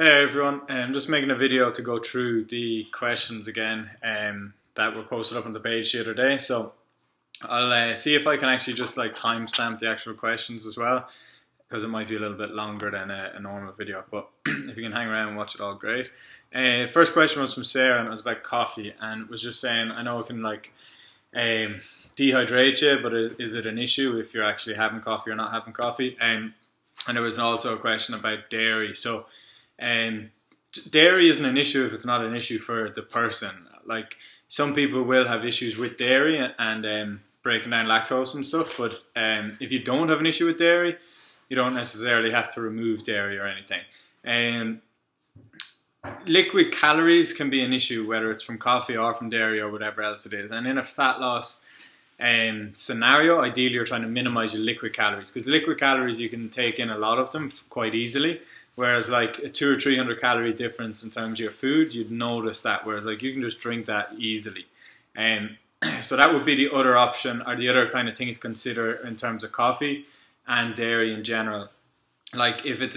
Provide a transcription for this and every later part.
Hey everyone, I'm just making a video to go through the questions again that were posted up on the page the other day. So I'll see if I can actually just like timestamp the actual questions as well, because it might be a little bit longer than a normal video. But if you can hang around and watch it all, great. First question was from Sarah, and it was about coffee, and it was just saying, I know it can like dehydrate you, but is it an issue if you're actually having coffee or not having coffee? And there was also a question about dairy. So dairy isn't an issue if it's not an issue for the person. Like, some people will have issues with dairy and breaking down lactose and stuff, but if you don't have an issue with dairy, you don't necessarily have to remove dairy or anything. Liquid calories can be an issue, whether it's from coffee or from dairy or whatever else it is. And in a fat loss scenario, ideally you're trying to minimize your liquid calories, because liquid calories, you can take in a lot of them quite easily. Whereas like a 200 or 300 calorie difference in terms of your food, you'd notice that. Whereas like you can just drink that easily. So that would be the other option, or the other kind of thing to consider in terms of coffee and dairy in general. Like if it's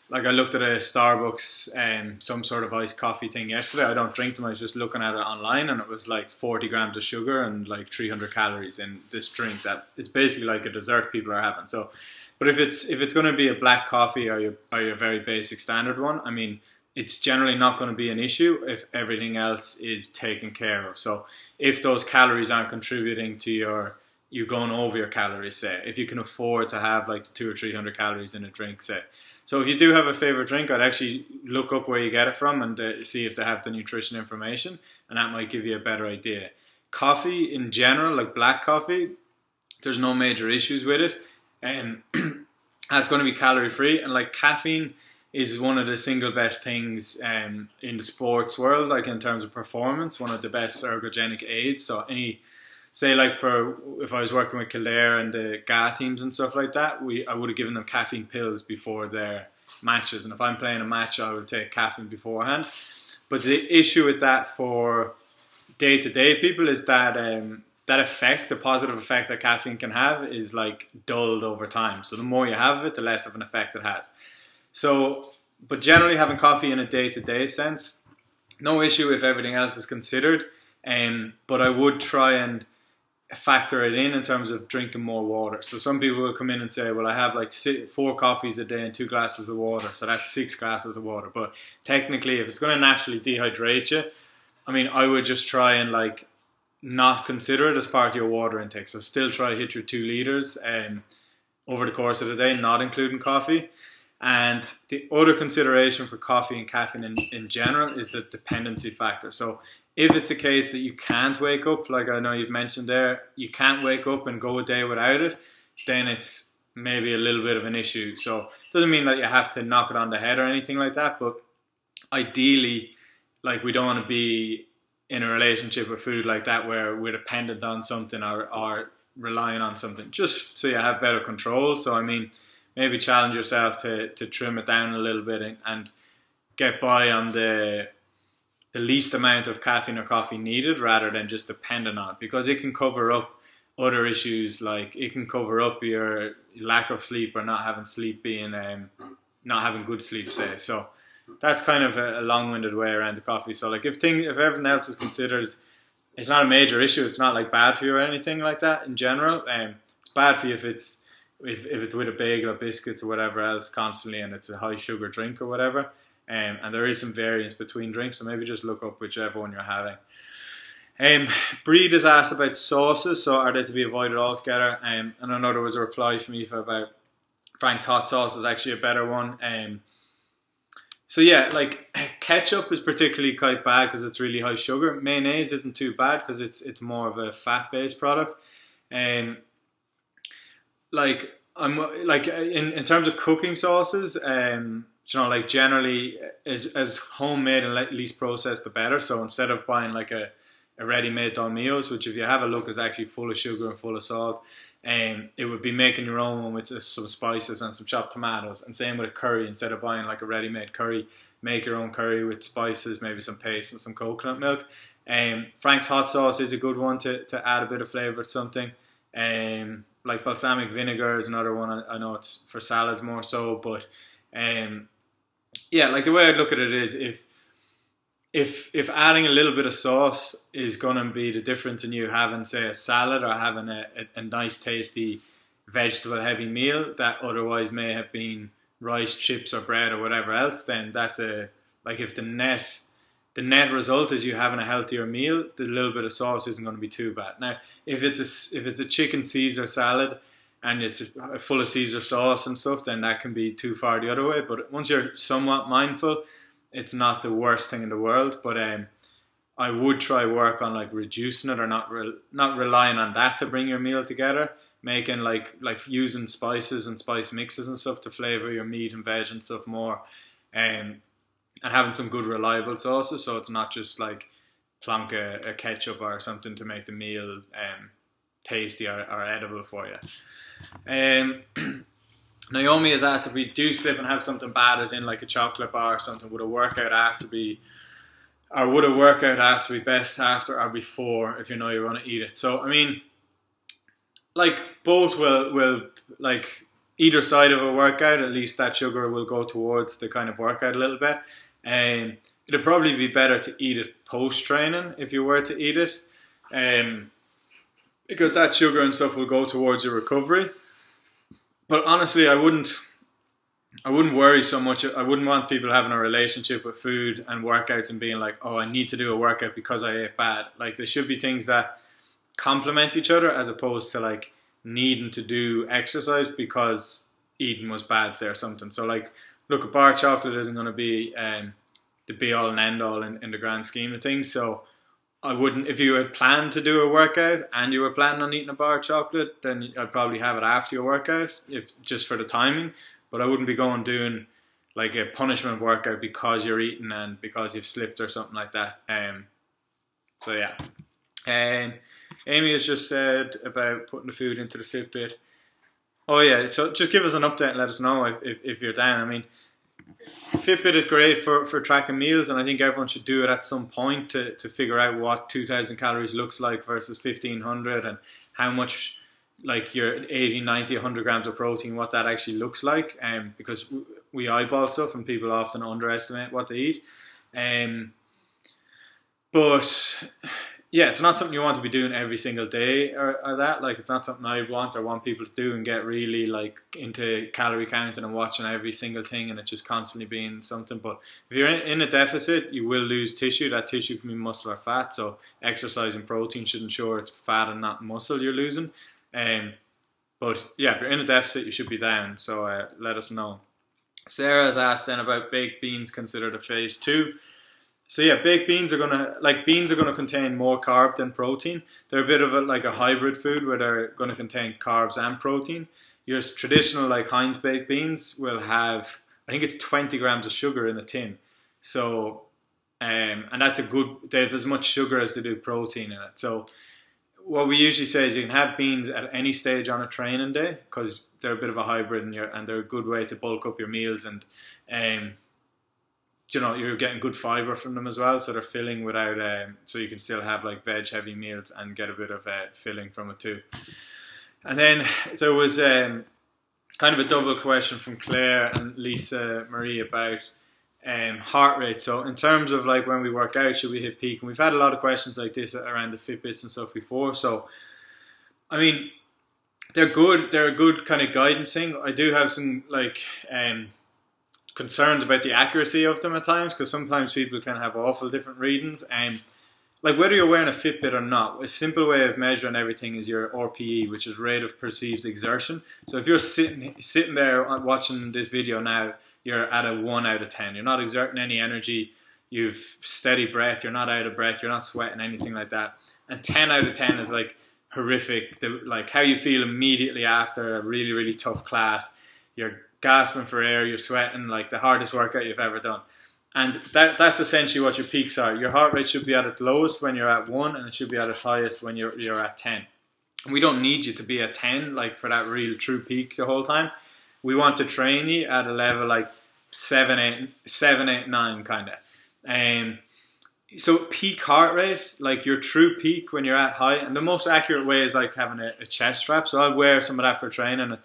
like I looked at a Starbucks some sort of iced coffee thing yesterday. I don't drink them. I was just looking at it online, and it was like 40 grams of sugar and like 300 calories in this drink that it's basically like a dessert people are having. So. But if it's going to be a black coffee or your very basic standard one, I mean, it's generally not going to be an issue if everything else is taken care of. So if those calories aren't contributing to you going over your calories, say, if you can afford to have like the 200 or 300 calories in a drink, say. So if you do have a favorite drink, I'd actually look up where you get it from and see if they have the nutrition information, and that might give you a better idea. Coffee in general, like black coffee, there's no major issues with it. That's going to be calorie free, and like caffeine is one of the single best things in the sports world, like in terms of performance, one of the best ergogenic aids. So say like if I was working with Kildare and the GA teams and stuff like that, I would have given them caffeine pills before their matches, and if I'm playing a match, I will take caffeine beforehand. But the issue with that for day-to-day people is that that effect, the positive effect that caffeine can have, is like dulled over time. So the more you have of it, the less of an effect it has. So, but generally having coffee in a day-to-day sense, no issue if everything else is considered. But I would try and factor it in terms of drinking more water. So some people will come in and say, well, I have like 4 coffees a day and 2 glasses of water. So that's 6 glasses of water. But technically, if it's going to naturally dehydrate you, I mean, I would just try and like not consider it as part of your water intake. So still try to hit your 2 litres over the course of the day, not including coffee. And the other consideration for coffee and caffeine in general is the dependency factor. So if it's a case that you can't wake up, like I know you've mentioned there, you can't wake up and go a day without it, then it's maybe a little bit of an issue. So it doesn't mean that you have to knock it on the head or anything like that, but ideally, like, we don't want to be in a relationship with food like that where we're dependent on something or relying on something, just so you have better control. So I mean, maybe challenge yourself to trim it down a little bit and get by on the least amount of caffeine or coffee needed, rather than just dependent on it, because it can cover up other issues. Like it can cover up your lack of sleep or not having sleep, being not having good sleep, say. So that's kind of a long-winded way around the coffee. So like if everything else is considered, it's not a major issue. It's not like bad for you or anything like that in general. It's bad for you if it's with a bagel or biscuits or whatever else constantly, and it's a high sugar drink or whatever. And there is some variance between drinks, so maybe just look up whichever one you're having. Breed is asked about sauces, so are they to be avoided altogether? And I know there was a reply from Aoife about Frank's hot sauce is actually a better one. So yeah, like ketchup is particularly quite bad because it's really high sugar. Mayonnaise isn't too bad because it's more of a fat-based product. Like in terms of cooking sauces, you know, like generally as homemade and least processed, the better. So instead of buying like a ready-made Dolmios, which if you have a look is actually full of sugar and full of salt, it would be making your own one with some spices and some chopped tomatoes. And same with a curry, instead of buying like a ready-made curry, make your own curry with spices, maybe some paste and some coconut milk. Frank's hot sauce is a good one to add a bit of flavour to something. Like balsamic vinegar is another one. I know it's for salads more so, but yeah, like the way I'd look at it is if adding a little bit of sauce is going to be the difference in you having, say, a salad or having a nice tasty vegetable heavy meal that otherwise may have been rice, chips or bread or whatever else, then that's like if the net result is you having a healthier meal, the little bit of sauce isn't going to be too bad. Now, if it's a chicken Caesar salad and it's full of Caesar sauce and stuff, then that can be too far the other way. But once you're somewhat mindful, it's not the worst thing in the world. But I would try work on like reducing it or not relying on that to bring your meal together. Making like using spices and spice mixes and stuff to flavour your meat and veg and stuff more. And having some good reliable sauces, so it's not just like plonk a ketchup or something to make the meal tasty or edible for you. Naomi has asked if we do slip and have something bad, as in like a chocolate bar or something, would a workout be best after or before if you know you're going to eat it? So I mean, like both will like either side of a workout, at least that sugar will go towards the kind of workout a little bit. And it'd probably be better to eat it post-training if you were to eat it, because that sugar and stuff will go towards your recovery. But honestly, I wouldn't worry so much. I wouldn't want people having a relationship with food and workouts and being like, oh, I need to do a workout because I ate bad. Like there should be things that complement each other as opposed to like needing to do exercise because eating was bad, say, or something. So like, look, a bar of chocolate isn't going to be the be all and end all in the grand scheme of things. So I wouldn't, if you had planned to do a workout and you were planning on eating a bar of chocolate, then I'd probably have it after your workout, if just for the timing. But I wouldn't be doing like a punishment workout because you're eating and because you've slipped or something like that. So yeah. Amy has just said about putting the food into the Fitbit. Oh yeah, so just give us an update and let us know if you're down. I mean, Fitbit is great for tracking meals, and I think everyone should do it at some point to figure out what 2,000 calories looks like versus 1,500 and how much like your 80, 90, 100 grams of protein, what that actually looks like. Because we eyeball stuff and people often underestimate what they eat. But yeah, it's not something you want to be doing every single day or that. Like, it's not something I want people to do and get really like into calorie counting and watching every single thing and it just constantly being something. But if you're in a deficit, you will lose tissue. That tissue can be muscle or fat. So exercise and protein should ensure it's fat and not muscle you're losing. But yeah, if you're in a deficit, you should be down. So let us know. Sarah has asked then about baked beans considered a phase 2. So yeah, baked beans are gonna contain more carb than protein. They're a bit of a hybrid food where they're gonna contain carbs and protein. Your traditional like Heinz baked beans will have, I think it's 20 grams of sugar in a tin. So and that's they have as much sugar as they do protein in it. So what we usually say is you can have beans at any stage on a training day because they're a bit of a hybrid and they're a good way to bulk up your meals and you know, you're getting good fiber from them as well, so they're filling without so you can still have like veg heavy meals and get a bit of filling from it too. And then there was kind of a double question from Claire and Lisa Marie about heart rate. So in terms of like when we work out, should we hit peak? And we've had a lot of questions like this around the Fitbits and stuff before. So I mean, they're good. They're a good kind of guidance thing. I do have some like concerns about the accuracy of them at times because sometimes people can have awful different readings. And like whether you're wearing a Fitbit or not, a simple way of measuring everything is your RPE, which is rate of perceived exertion. So if you're sitting there watching this video now, you're at a 1 out of 10. You're not exerting any energy. You've steady breath. You're not out of breath. You're not sweating, anything like that. And 10 out of 10 is like horrific. Like how you feel immediately after a really, really tough class. You're gasping for air, you're sweating, like the hardest workout you've ever done. And that's essentially what your peaks are. Your heart rate should be at its lowest when you're at 1 and it should be at its highest when you're at 10. And we don't need you to be at 10 like for that real true peak the whole time. We want to train you at a level like 7, 8, 9 kind of. So peak heart rate, like your true peak when you're at high, and the most accurate way is like having a chest strap. So I'll wear some of that for training.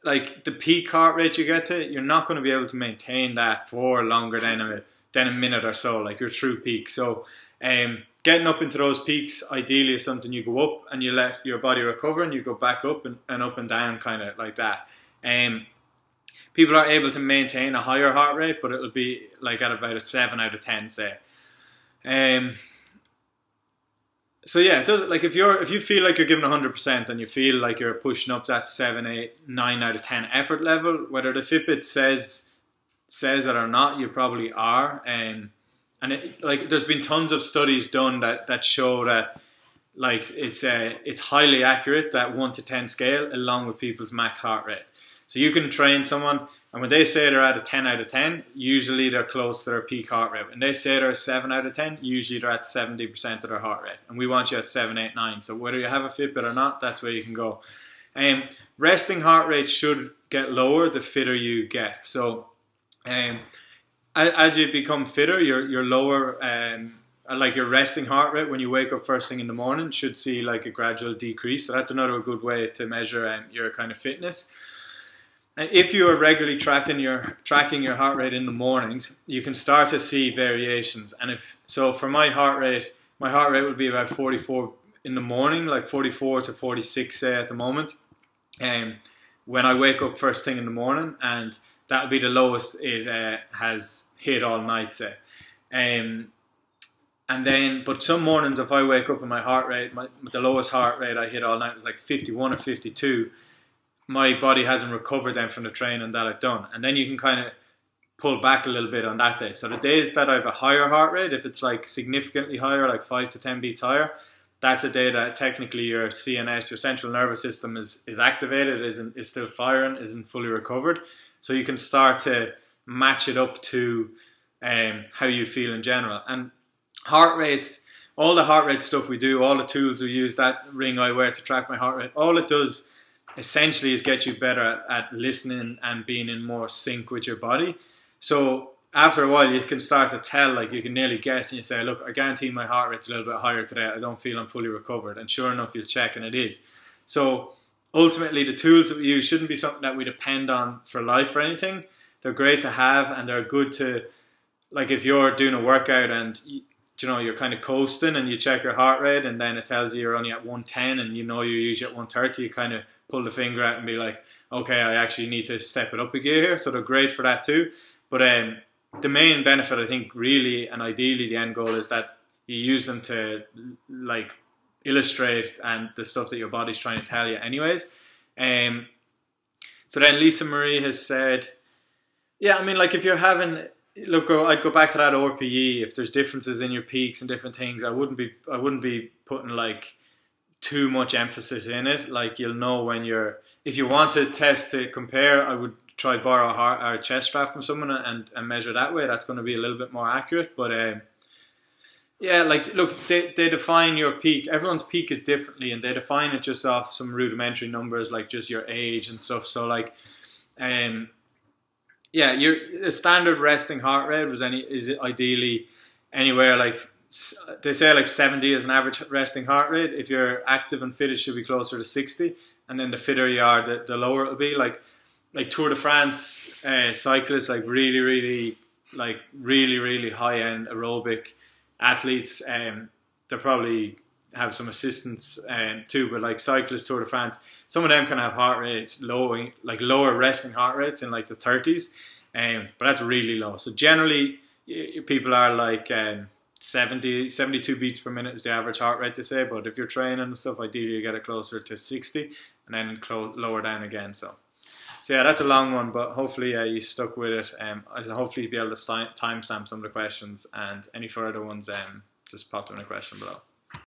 like the peak heart rate you get to, you're not going to be able to maintain that for longer than a minute or so, like your true peak. So getting up into those peaks ideally is something you go up and you let your body recover and you go back up and up and down, kind of like that. People are able to maintain a higher heart rate, but it'll be like at about a 7 out of 10, say. So yeah, it does, like if you feel like you're giving 100% and you feel like you're pushing up that 7, 8, 9 out of 10 effort level, whether the Fitbit says it or not, you probably are. And like there's been tons of studies done that show that like it's highly accurate, that 1 to 10 scale, along with people's max heart rate. So you can train someone, and when they say they're at a 10 out of 10, usually they're close to their peak heart rate. When they say they're a 7 out of 10, usually they're at 70% of their heart rate. And we want you at 7, 8, 9. So whether you have a Fitbit or not, that's where you can go. Resting heart rate should get lower the fitter you get. So as you become fitter, your lower, like your resting heart rate when you wake up first thing in the morning should see like a gradual decrease. So that's another good way to measure your kind of fitness. If you are regularly tracking your heart rate in the mornings, you can start to see variations. And for my heart rate will be about 44 in the morning, like 44 to 46 say at the moment. When I wake up first thing in the morning, and that'll be the lowest it has hit all night, say. But some mornings if I wake up and my heart rate, the lowest heart rate I hit all night was like 51 or 52. My body hasn't recovered then from the training that I've done. And then you can kind of pull back a little bit on that day. So the days that I have a higher heart rate, if it's like significantly higher, like 5 to 10 beats higher, that's a day that technically your CNS, your central nervous system is activated, is still firing, isn't fully recovered. So you can start to match it up to how you feel in general. And heart rates, all the heart rate stuff we do, all the tools we use, that ring I wear to track my heart rate, all it does essentially is get you better at listening and being in more sync with your body. So after a while you can start to tell, like you can nearly guess, and you say, look, I guarantee my heart rate's a little bit higher today, I don't feel I'm fully recovered. And sure enough, you'll check and it is. So ultimately the tools that we use shouldn't be something that we depend on for life or anything. They're great to have, and they're good to, like if you're doing a workout and you're kind of coasting and you check your heart rate and then it tells you you're only at 110 and you're usually at 130, you kind of pull the finger out and be like, okay, I actually need to step it up a gear here. So they're great for that too. But the main benefit, I think, really and ideally the end goal is that you use them to like illustrate and the stuff that your body's trying to tell you anyways. So then Lisa Marie has said, yeah, I mean, like if you're having, look, I'd go back to that RPE. If there's differences in your peaks and different things, I wouldn't be putting like too much emphasis in it. Like you'll know when if you want to test to compare, I would try borrow a chest strap from someone and measure that way. That's going to be a little bit more accurate. But yeah, like look, they define your peak. Everyone's peak is differently, and they define it just off some rudimentary numbers like just your age and stuff. So like, yeah, a standard resting heart rate is ideally anywhere like, they say like 70 is an average resting heart rate. If you're active and fit, it should be closer to 60. And then the fitter you are, the lower it'll be. Like Tour de France cyclists, like really high end aerobic athletes. They probably have some assistance too. But like cyclists, Tour de France, some of them can have heart rate lower resting heart rates in like the 30s. But that's really low. So generally, people are like 72 beats per minute is the average heart rate, they say. But if you're training and stuff, ideally you get it closer to 60 and then lower down again. So yeah, that's a long one, but hopefully you stuck with it. I'll hopefully be able to timestamp some of the questions, and any further ones, just pop them in a question below.